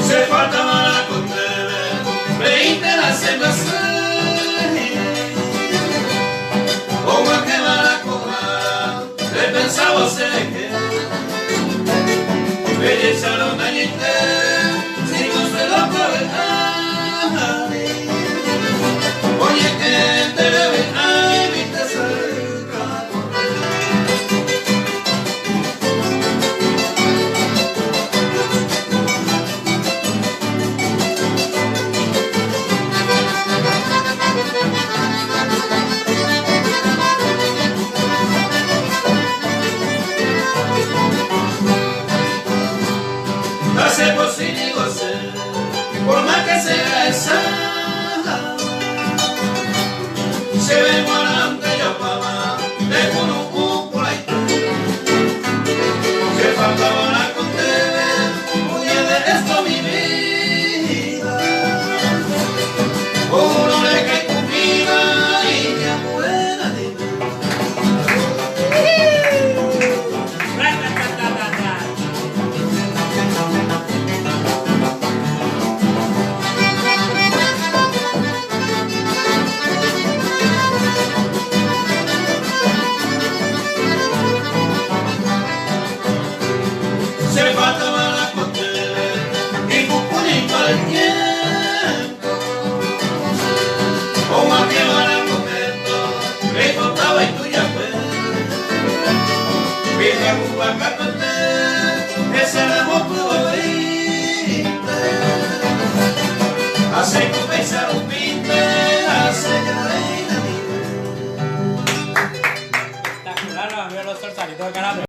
Se faltaba la condena, 20 la semana. Como que va la coja, le pensaba ser que me echaron a sin consuelo por el nadie. Oye que te debe, ay, viste cerca. Hace posible gozar, por más que sea esa, se ve guarante ya papá, de cono por ahí, que faltaba la condena, oye de esto mi vida, uno le cae comida y ya buena de se faltaba la condena y cupunito al tiempo, como a que van al momento, me contaba y tuya fue, mira Cuba Carpenter, ese era tu favorita, hace que pensar un pinte, hace que reina. Espectacular, los amigos, los salsaritos de canal.